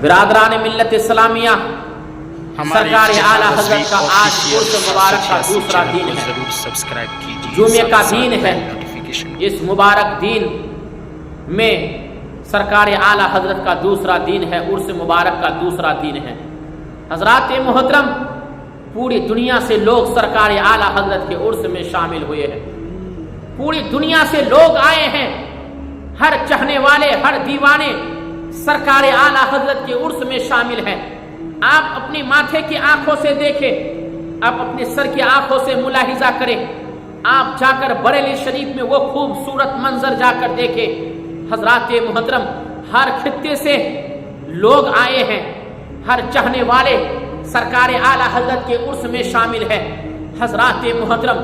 برادران ملت اسلامیہ، سرکار اعلیٰ حضرت کا آج عرس مبارک کا دوسرا دن ہے، جمعے کا دن ہے۔ اس مبارک دن میں سرکار اعلیٰ حضرت کا دوسرا دن ہے، عرس مبارک کا دوسرا دن ہے۔ حضرات محترم، پوری دنیا سے لوگ سرکار اعلیٰ حضرت کے عرس میں شامل ہوئے ہیں، پوری دنیا سے لوگ آئے ہیں، ہر چاہنے والے، ہر دیوانے سرکار اعلیٰ حضرت کے عرس میں شامل ہیں۔ آپ اپنی ماتھے کی آنکھوں سے دیکھیں، آپ اپنے سر کی آنکھوں سے ملاحظہ کریں، آپ جا کر بریلی شریف میں وہ خوبصورت منظر جا کر دیکھیں۔ حضرات محترم، ہر خطے سے لوگ آئے ہیں، ہر چاہنے والے سرکار اعلیٰ حضرت کے عرس میں شامل ہے۔ حضرات محترم،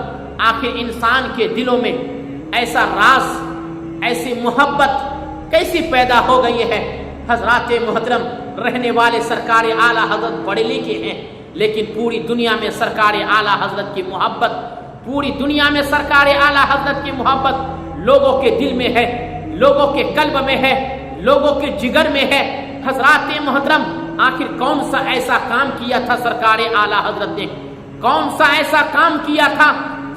آخر انسان کے دلوں میں ایسا راز، ایسی محبت کیسی پیدا ہو گئی ہے؟ حضرات محترم، رہنے والے سرکار اعلیٰ حضرت پڑھے لکھے ہیں، لیکن پوری دنیا میں سرکار اعلیٰ حضرت کی محبت، پوری دنیا میں سرکار اعلیٰ حضرت کی محبت لوگوں کے دل میں ہے، لوگوں کے قلب میں ہے، لوگوں کے جگر میں ہے۔ حضرات محترم، آخر کون سا ایسا کام کیا تھا سرکار اعلیٰ حضرت نے؟ کون سا ایسا کام کیا تھا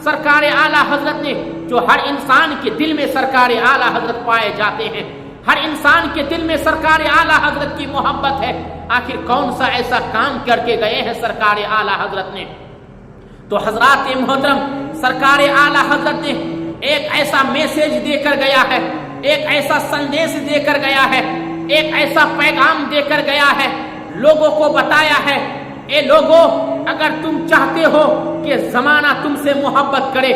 سرکار اعلیٰ حضرت نے جو ہر انسان کے دل میں سرکار اعلیٰ حضرت پائے جاتے ہیں؟ ہر انسان کے دل میں سرکار اعلیٰ حضرت کی محبت ہے۔ آخر کون سا ایسا کام کر کے گئے ہیں سرکار اعلیٰ حضرت نے؟ تو حضرات محترم، سرکار اعلیٰ حضرت نے ایک ایسا میسیج دے کر گیا ہے، ایک ایسا سندیش دے کر گیا ہے، ایک ایسا پیغام دے کر گیا ہے، لوگوں کو بتایا ہے، اے لوگوں، اگر تم چاہتے ہو کہ زمانہ تم سے محبت کرے،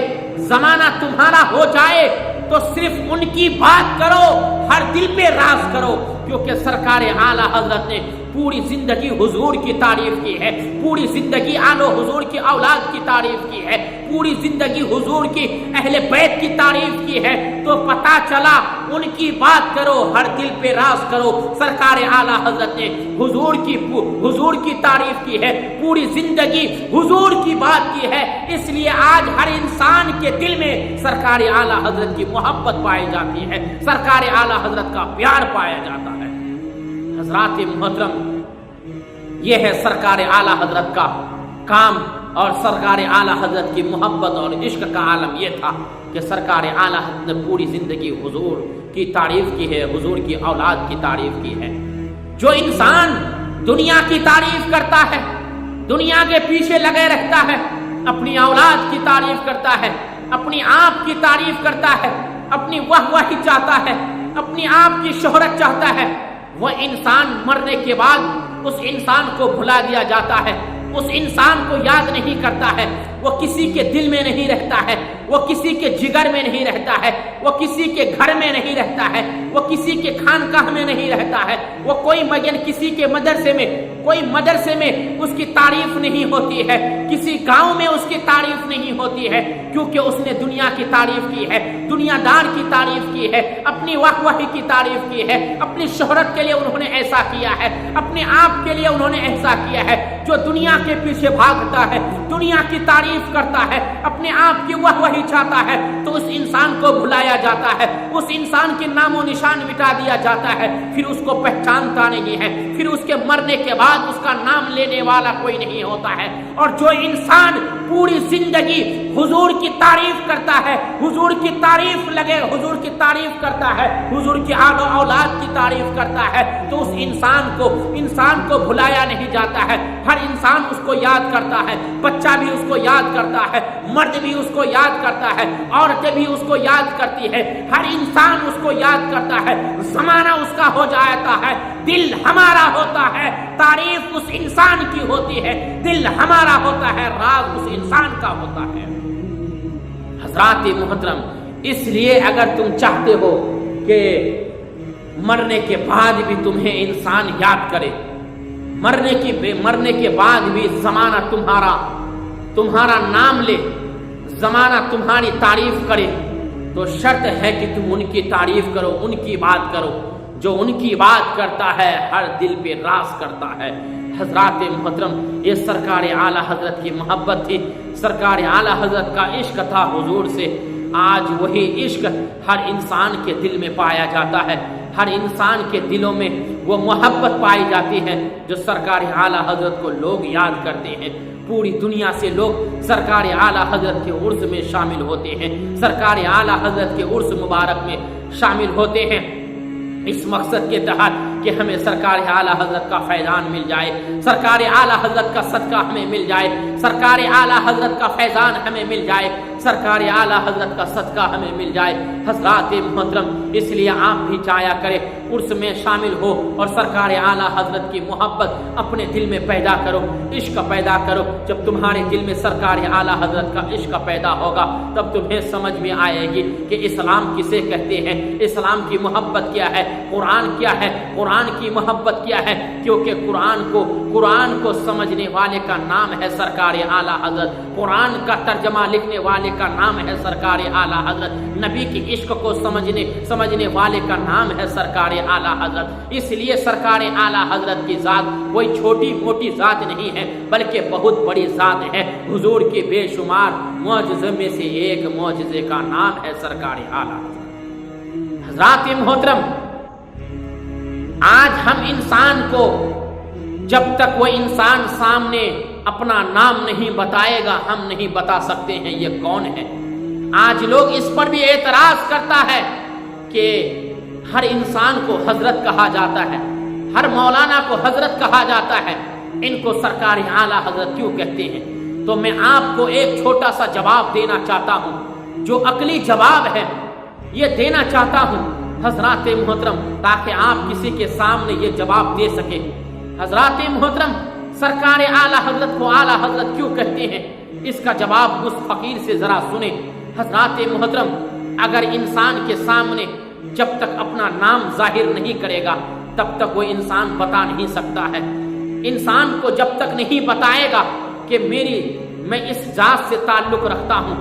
زمانہ تمہارا ہو جائے، تو صرف ان کی بات کرو، ہر دل پہ راز کرو، کیونکہ سرکار اعلیٰ حضرت نے پوری زندگی حضور کی تعریف کی ہے، پوری زندگی آل و حضور کی اولاد کی تعریف کی ہے، پوری زندگی حضور کی اہل بیت کی تعریف کی ہے۔ تو پتہ چلا ان کی بات کرو، ہر دل پہ راز کرو۔ سرکار اعلیٰ حضرت نے حضور کی تعریف کی ہے، پوری زندگی حضور کی بات کی ہے، اس لیے آج ہر انسان کے دل میں سرکار اعلیٰ حضرت کی محبت پائی جاتی ہے، سرکار اعلیٰ حضرت کا پیار پایا جاتا ہے۔ حضرات محترم، یہ ہے سرکار اعلیٰ حضرت کا کام، اور سرکار اعلیٰ حضرت کی محبت اور عشق کا عالم یہ تھا کہ سرکار اعلیٰ حضرت نے پوری زندگی حضور کی تعریف کی ہے، حضور کی اولاد کی تعریف کی ہے۔ جو انسان دنیا کی تعریف کرتا ہے، دنیا کے پیچھے لگے رہتا ہے، اپنی اولاد کی تعریف کرتا ہے، اپنی آپ کی تعریف کرتا ہے، اپنی واہی چاہتا ہے، اپنی آپ کی شہرت چاہتا ہے، وہ انسان مرنے کے بعد اس انسان کو بھلا دیا جاتا ہے، اس انسان کو یاد نہیں کرتا ہے، وہ کسی کے دل میں نہیں رہتا ہے، وہ کسی کے جگر میں نہیں رہتا ہے، وہ کسی کے گھر میں نہیں رہتا ہے، وہ کسی کے خانقاہ میں نہیں رہتا ہے، وہ کسی کے مدرسے میں، کوئی مدرسے میں اس کی تعریف نہیں ہوتی ہے، کسی گاؤں میں اس کی تعریف نہیں ہوتی ہے، کیونکہ اس نے دنیا کی تعریف کی ہے، دنیا دار کی تعریف کی ہے، اپنی واہی کی تعریف کی ہے، اپنی شہرت کے لیے انہوں نے ایسا کیا ہے، اپنے آپ کے لیے انہوں نے ایسا کیا ہے۔ جو دنیا کے پیچھے بھاگتا ہے، دنیا کی تعریف کرتا ہے، اپنے آپ کی واہی چاہتا ہے، تو اس انسان کو بھلایا جاتا ہے، اس انسان کے نام و نشان مٹا دیا جاتا ہے، پھر اس کو پہچانتا نہیں ہے، پھر اس کے مرنے کے بعد اس کا نام لینے والا کوئی نہیں ہوتا ہے۔ اور جو انسان پوری زندگی حضور کی تعریف کرتا ہے، حضور کی تعریف لگے، حضور کی تعریف کرتا ہے، حضور کی آل و اولاد کی تعریف کرتا ہے، تو اس انسان کو بھلایا نہیں جاتا ہے، ہر انسان اس کو یاد کرتا ہے، بچہ بھی اس کو یاد کرتا ہے، مرد بھی اس کو یاد کرتا ہے، عورتیں بھی اس کو یاد کرتی ہے، ہر انسان اس کو یاد کرتا ہے۔ زمانہ اس کا ہو جاتا ہے، دل ہمارا ہوتا ہے، تعریف اس انسان کی ہوتی ہے، دل ہمارا ہوتا ہے، راز اس انسان کا ہوتا ہے۔ حضرات محترم، اس لیے اگر تم چاہتے ہو کہ مرنے کے بعد بھی تمہیں انسان یاد کرے، مرنے کے بعد بھی زمانہ تمہارا نام لے، زمانہ تمہاری تعریف کرے، تو شرط ہے کہ تم ان کی تعریف کرو، ان کی بات کرو۔ جو ان کی بات کرتا ہے ہر دل پہ راز کرتا ہے۔ حضرات محترم، یہ سرکار اعلیٰ حضرت کی محبت تھی، سرکار اعلیٰ حضرت کا عشق تھا حضور سے۔ آج وہی عشق ہر انسان کے دل میں پایا جاتا ہے، ہر انسان کے دلوں میں وہ محبت پائی جاتی ہے جو سرکار اعلیٰ حضرت کو لوگ یاد کرتے ہیں۔ پوری دنیا سے لوگ سرکار اعلیٰ حضرت کے عرس میں شامل ہوتے ہیں، سرکار اعلیٰ حضرت کے عرس مبارک میں شامل ہوتے ہیں اس مقصد کے تحت کہ ہمیں سرکار اعلیٰ حضرت کا فیضان مل جائے، سرکار اعلیٰ حضرت کا صدقہ ہمیں مل جائے، سرکار اعلیٰ حضرت کا فیضان ہمیں مل جائے، سرکار اعلیٰ حضرت کا صدقہ ہمیں مل جائے۔ حضرات محترم، اس لیے آپ بھی چاہیا کریں عرس میں شامل ہو اور سرکار اعلیٰ حضرت کی محبت اپنے دل میں پیدا کرو، عشق پیدا کرو۔ جب تمہارے دل میں سرکار اعلیٰ حضرت کا عشق پیدا ہوگا تب تمہیں سمجھ میں آئے گی کہ اسلام کسے کہتے ہیں، اسلام کی محبت کیا ہے، قرآن کیا ہے، قرآن کی محبت کیا ہے، کیونکہ قرآن کو سمجھنے والے کا نام ہے سرکار اعلیٰ حضرت، قرآن کا ترجمہ لکھنے والے کا نام ہے سرکار اعلیٰ حضرت، نبی کی عشق کو سمجھنے والے کا نام ہے سرکار اعلیٰ حضرت۔ اس لیے سرکار اعلیٰ حضرت کی ذات کوئی چھوٹی موٹی ذات نہیں ہے بلکہ بہت بڑی ذات ہے۔ حضور کے بے شمار معجزے میں سے ایک معجزے کا نام ہے سرکار اعلیٰ حضرت۔ حضرات محترم، آج ہم انسان کو جب تک وہ انسان سامنے اپنا نام نہیں بتائے گا ہم نہیں بتا سکتے ہیں یہ کون ہے۔ آج لوگ اس پر بھی اعتراض کرتا ہے کہ ہر انسان کو حضرت کہا جاتا ہے، ہر مولانا کو حضرت کہا جاتا ہے، ان کو سرکار اعلیٰ حضرت کیوں کہتے ہیں؟ تو میں آپ کو ایک چھوٹا سا جواب دینا چاہتا ہوں، جو عقلی جواب ہے یہ دینا چاہتا ہوں حضرات محترم، تاکہ آپ کسی کے سامنے یہ جواب دے سکیں۔ حضرات محترم، سرکار اعلیٰ حضرت کو اعلیٰ حضرت کیوں کہتے ہیں؟ اس کا جواب اس فقیر سے ذرا سنیں۔ حضرات محترم، اگر انسان کے سامنے جب تک اپنا نام ظاہر نہیں کرے گا تب تک وہ انسان بتا نہیں سکتا ہے۔ انسان کو جب تک نہیں بتائے گا کہ میں اس ذات سے تعلق رکھتا ہوں،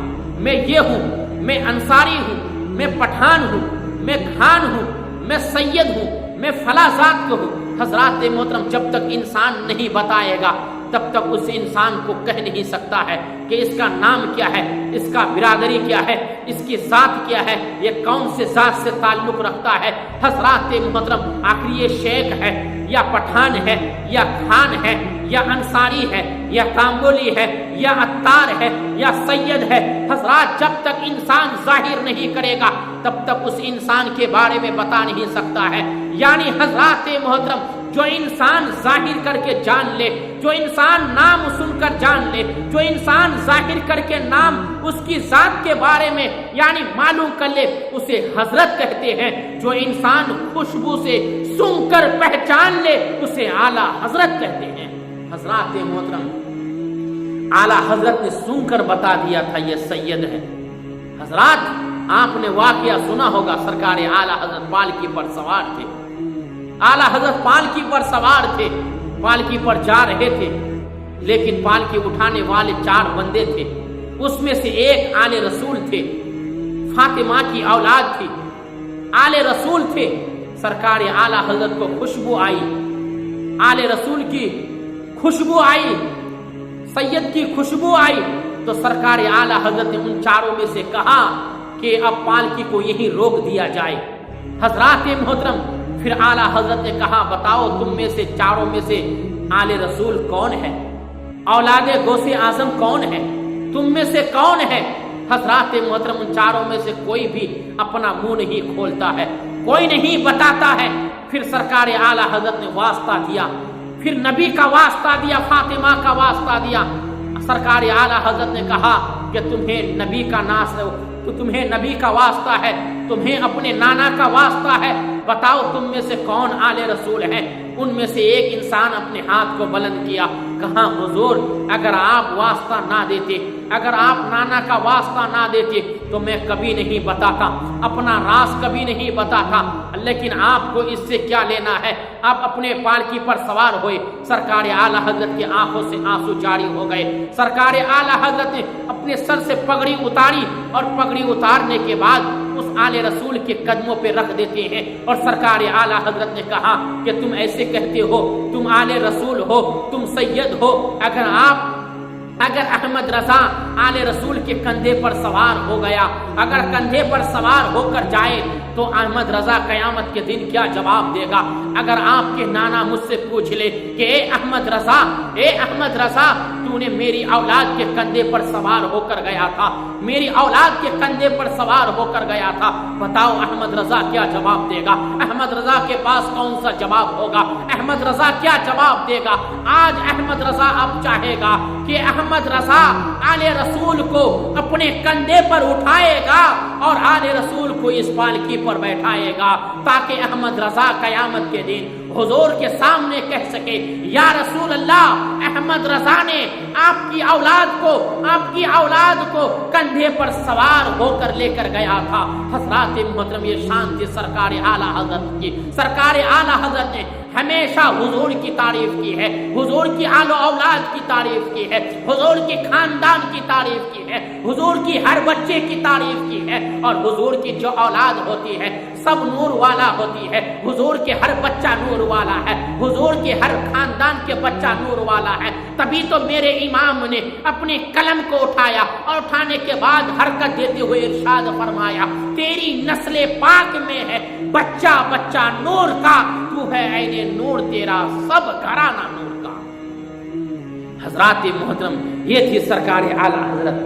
میں یہ ہوں، میں انصاری ہوں، میں پٹھان ہوں، میں خان ہوں، میں سید ہوں، میں فلاں ذات کو ہوں، حضرات محترم جب تک انسان نہیں بتائے گا تب تک اس انسان کو کہہ نہیں سکتا ہے کہ اس کا نام کیا ہے، اس کا برادری کیا ہے، اس کی ذات کیا ہے، یہ کون سے ذات سے تعلق رکھتا ہے۔ حضرات محترم، آخر یہ شیخ ہے یا پٹھان ہے یا خان ہے یا انصاری ہے یا کامبولی ہے یا عطار ہے یا سید ہے، حضرات جب تک انسان ظاہر نہیں کرے گا تب تک اس انسان کے بارے میں بتا نہیں سکتا ہے۔ یعنی حضرات محترم، جو انسان ظاہر کر کے جان لے، جو انسان نام سن کر جان لے، جو انسان ظاہر کر کے نام اس کی ذات کے بارے میں یعنی معلوم کر لے، اسے حضرت کہتے ہیں۔ جو انسان خوشبو سے سن کر پہچان لے اسے اعلیٰ حضرت کہتے ہیں۔ حضرات محترم، اعلیٰ حضرت نے سن کر بتا دیا تھا یہ سید ہے۔ حضرات، آپ نے واقعہ سنا ہوگا، سرکار اعلیٰ حضرت پالکی پر سوار تھے، اعلیٰ حضرت پالکی پر سوار تھے، پالکی پر جا رہے تھے، لیکن پالکی اٹھانے والے 4 بندے تھے، اس میں سے ایک آل رسول تھے، فاطمہ کی اولاد تھی، آل رسول تھے۔ سرکار اعلیٰ حضرت کو خوشبو آئی، آل رسول کی خوشبو آئی، سید کی خوشبو آئی، تو سرکار اعلیٰ حضرت نے ان 4 میں سے کہا کہ اب پالکی کو یہیں روک دیا جائے۔ حضرات محترم، پھر اعلیٰ حضرت نے کہا بتاؤ تم میں سے 4 میں سے آل رسول کون ہے، اولاد غوث اعظم کون ہے، تم میں سے کون ہے؟ حضرات محترم، ان 4 میں سے کوئی بھی اپنا منہ نہیں کھولتا ہے، کوئی نہیں بتاتا ہے۔ پھر سرکار اعلیٰ حضرت نے واسطہ دیا، پھر نبی کا واسطہ دیا، فاطمہ کا واسطہ دیا۔ سرکار اعلیٰ حضرت نے کہا کہ تمہیں نبی کا ناس ہے، تو تمہیں نبی کا واسطہ ہے، تمہیں اپنے نانا کا واسطہ ہے، بتاؤ تم میں سے کون آل رسول ہیں؟ ان میں سے ایک انسان اپنے ہاتھ کو بلند کیا، کہا حضور اگر آپ واسطہ نہ دیتے، اگر آپ نانا کا واسطہ نہ دیتے تو میں کبھی نہیں بتاتا، اپنا راز کبھی نہیں بتاتا، لیکن آپ کو اس سے کیا لینا ہے؟ آپ اپنے پالکی پر سوار ہوئے۔ سرکار اعلیٰ حضرت کی آنکھوں سے آنسو جاری ہو گئے۔ سرکار اعلیٰ حضرت نے اپنے سر سے پگڑی اتاری اور پگڑی اتارنے کے بعد اس آل رسول کے قدموں پہ رکھ دیتے ہیں، اور سرکار اعلیٰ حضرت نے کہا کہ تم ایسے کہتے ہو، تم آل رسول ہو، تم سید ہو، اگر احمد رضا آل رسول کے کندھے پر سوار ہو گیا، اگر کندھے پر سوار ہو کر جائے تو احمد رضا قیامت کے دن کیا جواب دے گا؟ اگر آپ کے نانا مجھ سے پوچھ لے کہ اے احمد رضا تو نے میری اولاد کے کندھے پر سوار ہو کر گیا تھا، میری اولاد کے کندھے پر سوار ہو کر گیا تھا، بتاؤ احمد رضا کیا جواب دے گا؟ احمد رضا کے پاس کون سا جواب ہوگا؟ احمد رضا کیا جواب دے گا؟ آج احمد رضا اب چاہے گا کہ احمد رضا آل رسول کو اپنے کندھے پر اٹھائے گا اور آل رسول کو اس پالکی پر بیٹھائے گا، تاکہ احمد رضا قیامت کے دن حضور کے سامنے کہہ سکے یا رسول اللہ، احمد رضا نے آپ کی اولاد کو کندھے پر سوار ہو کر لے کر گیا تھا۔ حضرات محترم، یہ شان تھی سرکار اعلی حضرت کی۔ سرکار اعلی حضرت نے ہمیشہ حضور کی تعریف کی ہے، حضور کی آل و اولاد کی تعریف کی ہے، حضور کی خاندان کی تعریف کی ہے، حضور کی ہر بچے کی تعریف کی ہے، اور حضور کی جو اولاد ہوتی ہے سب نور والا ہوتی ہے، حضور کے ہر بچہ نور والا ہے، حضور کے ہر خاندان کے بچہ نور والا ہے۔ تبھی تو میرے امام نے اپنے قلم کو اٹھایا اور اٹھانے کے بعد حرکت دیتے ہوئے ارشاد فرمایا، تیری نسل پاک میں ہے بچہ بچہ نور کا، تو ہے عین نور تیرا سب گھرانہ نور کا۔ حضرات محترم، یہ تھی سرکار اعلی حضرت۔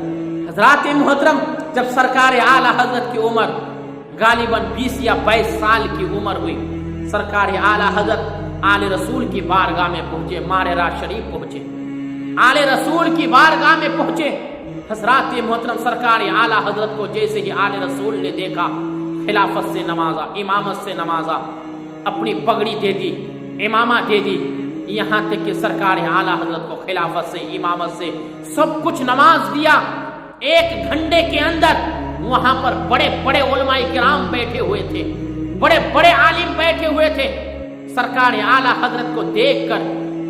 حضرات محترم، جب سرکار اعلی حضرت کی عمر غالباً 20 یا 22 سال کی عمر ہوئی، سرکار اعلی حضرت آل رسول کی بارگاہ میں پہنچے، ماررہ شریف پہنچے، آل رسول کی بارگاہ میں پہنچے۔ حضرات محترم، سرکار اعلی حضرت کو جیسے ہی آل رسول نے دیکھا، خلافت سے نوازا، امامت سے نوازا، اپنی پگڑی دے دی، امامہ دے دی، یہاں تک کہ سرکار اعلی حضرت کو خلافت سے، امامت سے سب کچھ نواز دیا۔ 1 گھنٹے کے اندر وہاں پر بڑے بڑے علماء کرام بیٹھے ہوئے تھے، بڑے بڑے عالم بیٹھے ہوئے تھے۔ سرکار اعلی حضرت کو دیکھ کر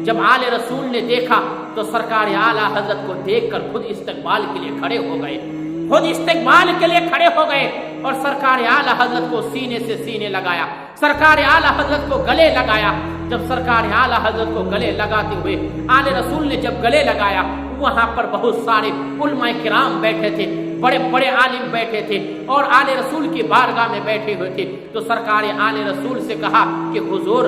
جب آل رسول نے دیکھا تو سرکار اعلی حضرت کو دیکھ کر خود استقبال کے لیے کھڑے ہو گئے، خود استقبال کے لیے کھڑے ہو گئے، اور سرکار اعلی حضرت کو سینے سے سینے لگایا، سرکار اعلی حضرت کو گلے لگایا۔ جب سرکار اعلی حضرت کو گلے لگاتے ہوئے آل رسول نے جب گلے لگایا، وہاں پر بہت سارے علماء کرام بیٹھے تھے، بڑے بڑے عالم بیٹھے تھے اور آل رسول کی بارگاہ میں بیٹھے ہوئے تھے۔ تو سرکار آل رسول سے کہا کہ حضور،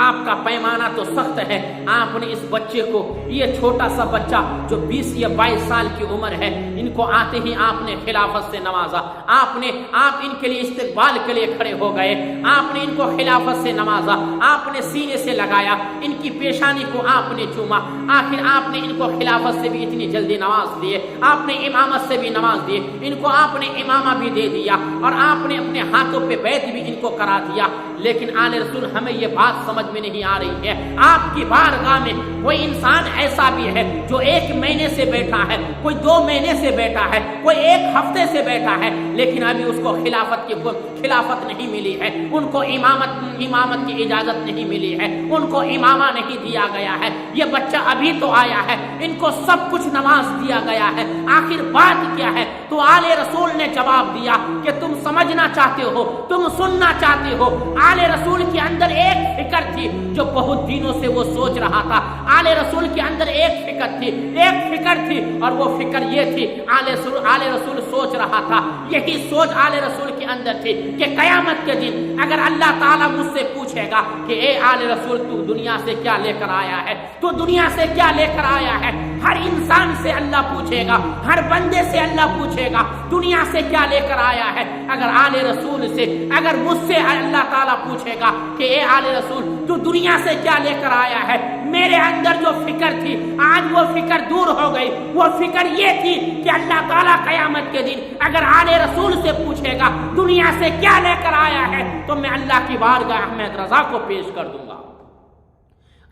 آپ کا پیمانہ تو سخت ہے، آپ نے اس بچے کو، یہ چھوٹا سا بچہ جو 20 یا 22 سال کی عمر ہے، ان کو آتے ہی آپ نے خلافت سے نوازا، آپ ان کے لیے استقبال کے لیے کھڑے ہو گئے، آپ نے ان کو خلافت سے نوازا، آپ نے سینے سے لگایا، ان کی پیشانی کو آپ نے چوما، آخر آپ نے ان کو خلافت سے بھی اتنی جلدی نواز دیے، آپ نے امامت سے بھی نواز دیے، ان کو آپ نے امامہ بھی دے دیا، اور آپ نے اپنے ہاتھوں پہ بیعت بھی ان کو کرا دیا۔ لیکن آل رسول، ہمیں یہ بات سمجھ میں نہیں آ رہی ہے، آپ کی بارگاہ میں کوئی انسان ایسا بھی ہے جو 1 مہینے سے بیٹھا ہے، کوئی 2 مہینے سے بیٹھا ہے، کوئی 1 ہفتے سے بیٹھا ہے، لیکن ابھی اس کو خلافت نہیں ملی ہے، ان کو امامت کی اجازت نہیں ملی ہے، ان کو امامہ نہیں دیا گیا ہے، یہ بچہ ابھی تو آیا ہے، ان کو سب کچھ نواز دیا گیا ہے، آخر بات کیا ہے؟ تو آل رسول نے جواب دیا کہ تم سمجھنا چاہتے ہو، تم سننا چاہتے ہو۔ آل رسول کے اندر ایک فکر تھی جو بہت دنوں سے وہ سوچ رہا تھا، آل رسول کے اندر ایک فکر تھی اور وہ فکر یہ تھی، آل رسول سوچ رہا تھا، یہی سوچ آل رسول کے اندر تھی کہ قیامت کے دن اگر اللہ تعالیٰ مجھ سے پوچھے گا کہ اے آل رسول، تو دنیا سے کیا لے کر آیا ہے، تو دنیا سے کیا لے کر آیا ہے، ہر انسان سے اللہ پوچھے گا، ہر بندے سے اللہ پوچھے گا دنیا سے کیا لے کر آیا ہے۔ اگر آل رسول سے، اگر مجھ سے اللہ تعالیٰ پوچھے گا کہ اے آل رسول، تو دنیا سے کیا لے کر آیا ہے، میرے اندر جو فکر تھی آج وہ فکر دور ہو گئی۔ وہ فکر یہ تھی کہ اللہ تعالیٰ قیامت کے دن اگر آل رسول سے پوچھے گا دنیا سے کیا لے کر آیا ہے، تو میں اللہ کی بارگاہ احمد رضا کو پیش کر دوں گا،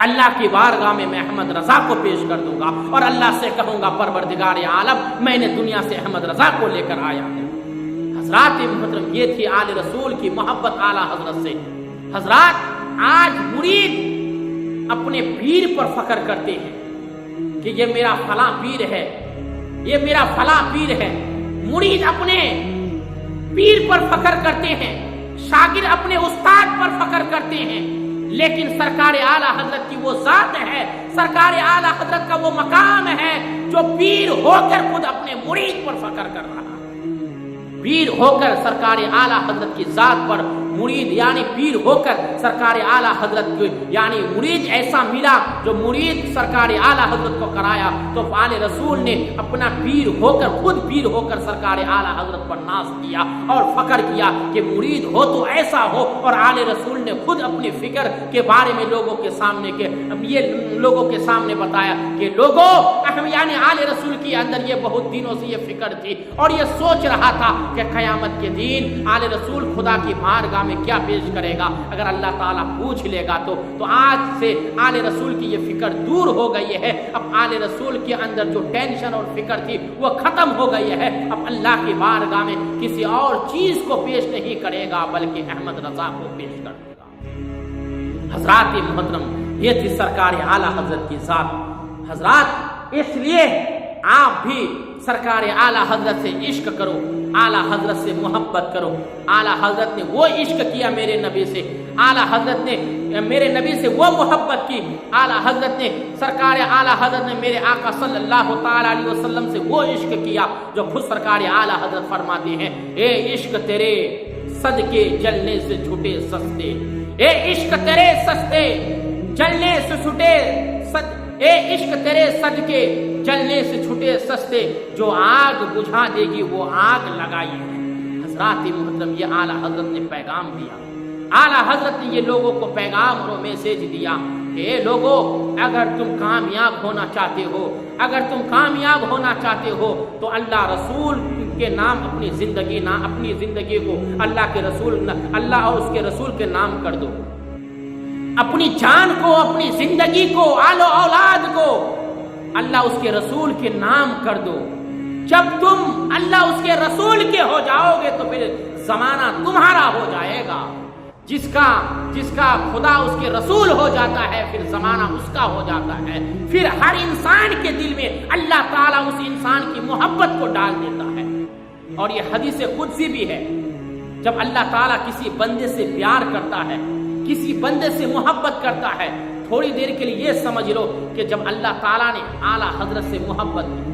اللہ کی بارگاہ میں احمد رضا کو پیش کر دوں گا اور اللہ سے کہوں گا پروردگار عالم، میں نے دنیا سے احمد رضا کو لے کر آیا ہوں۔ حضرات محترم، یہ تھی آل رسول کی محبت اعلیٰ حضرت سے۔ حضرات، آج مرید اپنے پیر پر فخر کرتے ہیں کہ یہ میرا فلاں پیر ہے، یہ میرا فلاں پیر ہے، مرید اپنے پیر پر فخر کرتے ہیں، شاگرد اپنے استاد پر فخر کرتے ہیں، لیکن سرکار اعلیٰ حضرت کی وہ ذات ہے، سرکار اعلیٰ حضرت کا وہ مقام ہے جو پیر ہو کر خود اپنے مرید پر فخر کر رہا ہے۔ پیر ہو کر سرکار اعلیٰ حضرت کی ذات پر مرید یعنی پیر ہو کر سرکار اعلیٰ حضرت کو یعنی مرید ایسا ملا جو مرید سرکار اعلیٰ حضرت کو کرایا، تو آل رسول نے اپنا پیر ہو کر خود پیر ہو کر سرکار اعلیٰ حضرت پر ناز کیا اور فخر کیا کہ مرید ہو تو ایسا ہو، اور آل رسول نے خود اپنی فکر کے بارے میں لوگوں کے سامنے بتایا کہ لوگوں یعنی آل رسول کے اندر یہ بہت دنوں سے یہ فکر تھی اور یہ سوچ رہا تھا کہ قیامت کے دن آل رسول خدا کی بارگاہ میں کیا پیش کرے گا، اگر اللہ تعالیٰ پوچھ لے گا تو آج سے آل رسول کی یہ فکر دور ہو گئی ہے۔ اب آل رسول کے اندر جو ٹینشن اور فکر تھی وہ ختم ہو گئی ہے، اب اللہ کی بارگاہ میں کسی اور چیز کو پیش نہیں کرے گا بلکہ احمد رضا کو پیش کر دے گا۔ حضرات محترم، یہ تھی سرکار اعلیٰ حضرت کی ذات۔ حضرات اس لیے آپ بھی سرکار اعلیٰ حضرت سے عشق کرو، اعلیٰ حضرت سے محبت کرو۔ اعلیٰ حضرت نے وہ عشق کیا میرے نبی سے، اعلیٰ حضرت نے میرے نبی سے وہ محبت کی، اعلیٰ حضرت نے سرکار اعلیٰ حضرت نے میرے آقا صلی اللہ تعالی علیہ وسلم سے وہ عشق کیا جو خود سرکار اعلیٰ حضرت فرماتے ہیں، اے عشق تیرے صدقے جلنے سے چھوٹے سستے، اے عشق تیرے سستے جلنے سے چھوٹے، اے عشق تیرے صدقے جلنے سے چھوٹے سستے، جو آگ بجھا دے گی وہ آگ لگائی ہے۔ حضرات محترم، یہ اعلیٰ حضرت نے پیغام دیا، اعلیٰ حضرت نے یہ لوگوں کو پیغام اور میسج دیا کہ اے لوگوں، اگر تم کامیاب ہونا چاہتے ہو، اگر تم کامیاب ہونا چاہتے ہو تو اللہ رسول کے نام اپنی زندگی کو اللہ کے رسول، اللہ اور اس کے رسول کے نام کر دو، اپنی جان کو، اپنی زندگی کو، آل و اولاد کو اللہ اس کے رسول کے نام کر دو۔ جب تم اللہ اس کے رسول کے ہو جاؤ گے تو پھر زمانہ تمہارا ہو جائے گا۔ جس کا خدا اس کے رسول ہو جاتا ہے پھر زمانہ اس کا ہو جاتا ہے، پھر ہر انسان کے دل میں اللہ تعالیٰ اس انسان کی محبت کو ڈال دیتا ہے۔ اور یہ حدیث قدسی بھی ہے، جب اللہ تعالیٰ کسی بندے سے پیار کرتا ہے، کسی بندے سے محبت کرتا ہے، تھوڑی دیر کے لیے یہ سمجھ لو کہ جب اللہ تعالیٰ نے اعلیٰ حضرت سے محبت کی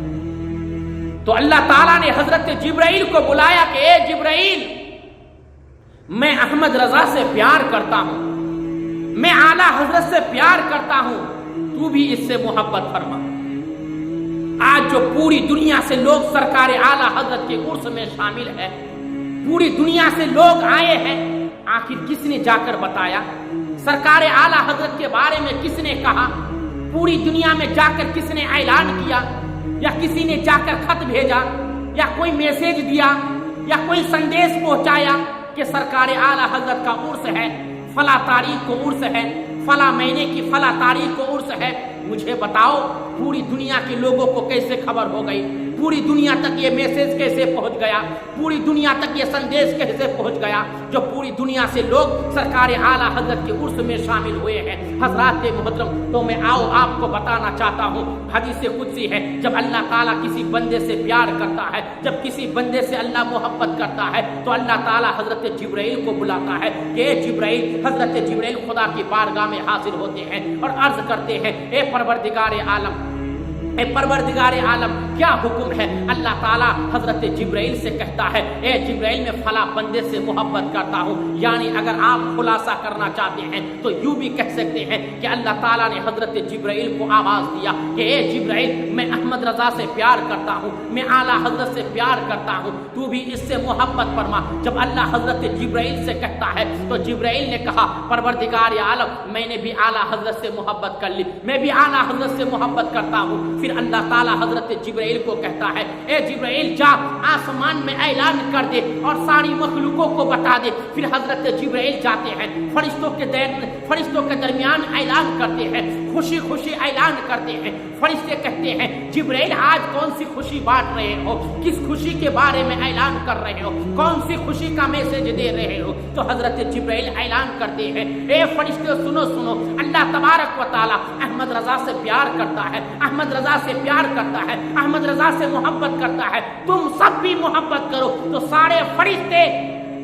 تو اللہ تعالیٰ نے حضرت جبرائیل کو بلایا کہ اے جبرائیل، میں احمد رضا سے پیار کرتا ہوں، میں اعلیٰ حضرت سے پیار کرتا ہوں، تو بھی اس سے محبت فرما۔ آج جو پوری دنیا سے لوگ سرکار اعلیٰ حضرت کے عرس میں شامل ہے، پوری دنیا سے لوگ آئے ہیں، آخر کس نے جا کر بتایا سرکار اعلیٰ حضرت کے بارے میں؟ کس نے کہا؟ پوری دنیا میں جا کر کس نے اعلان کیا؟ یا کسی نے جا کر خط بھیجا، یا کوئی میسج دیا، یا کوئی سندیش پہنچایا کہ سرکار اعلیٰ حضرت کا عرس ہے، فلاں تاریخ کو عرس ہے، فلاں مہینے کی فلاں تاریخ کو عرس ہے؟ مجھے بتاؤ پوری دنیا کے لوگوں کو کیسے خبر ہو گئی؟ پوری دنیا تک یہ میسج کیسے پہنچ گیا؟ پوری دنیا تک یہ سندیش کیسے پہنچ گیا جو پوری دنیا سے لوگ سرکار اعلیٰ حضرت کے عرس میں شامل ہوئے ہیں؟ حضرات محترم، تو میں آپ کو بتانا چاہتا ہوں، حدیث قدسی ہے، جب اللہ تعالیٰ کسی بندے سے پیار کرتا ہے، جب کسی بندے سے اللہ محبت کرتا ہے تو اللہ تعالیٰ حضرت جبرائیل کو بلاتا ہے کہ اے جبرائیل۔ حضرت جبرائیل خدا کی بارگاہ میں حاضر ہوتے ہیں اور عرض کرتے ہیں، اے پروردگار عالم، اے پروردگار عالم، کیا حکم ہے؟ اللہ تعالیٰ حضرت جبرائیل سے کہتا ہے، اے جبرائیل، میں فلاں بندے سے محبت کرتا ہوں۔ یعنی اگر آپ خلاصہ کرنا چاہتے ہیں تو یوں بھی کہہ سکتے ہیں کہ اللہ تعالیٰ نے حضرت جبرائیل کو آواز دیا کہ اے جبرائیل، میں احمد رضا سے پیار کرتا ہوں، میں اعلیٰ حضرت سے پیار کرتا ہوں، تو بھی اس سے محبت فرما۔ جب اللہ حضرت جبرائیل سے کہتا ہے تو جبرائیل نے کہا، پروردگار عالم، میں نے بھی اعلیٰ حضرت سے محبت کر لی، میں بھی اعلیٰ حضرت سے محبت کرتا ہوں۔ پھر اللہ تعالیٰ حضرت جبرائیل کو کہتا ہے، اے جبرائیل، جا آسمان میں اعلان کر دے اور ساری مخلوقوں کو بتا دے۔ پھر حضرت جبرائیل جاتے ہیں، فرشتوں کے درمیان اعلان کرتے ہیں، خوشی خوشی اعلان کرتے ہیں۔ فرشتے کہتے ہیں، جبرائیل، آج کون سی خوشی بانٹ رہے ہو؟ کس خوشی کے بارے میں اعلان کر رہے ہو؟ کون سی خوشی کا میسج دے رہے ہو؟ تو حضرت جبرائیل اعلان کرتے ہیں، اے فرشتے، سنو، اللہ تبارک و تعالیٰ احمد رضا سے پیار کرتا ہے، احمد رضا سے پیار کرتا ہے، احمد رضا سے محبت کرتا ہے، تم سب بھی محبت کرو۔ تو سارے فرشتے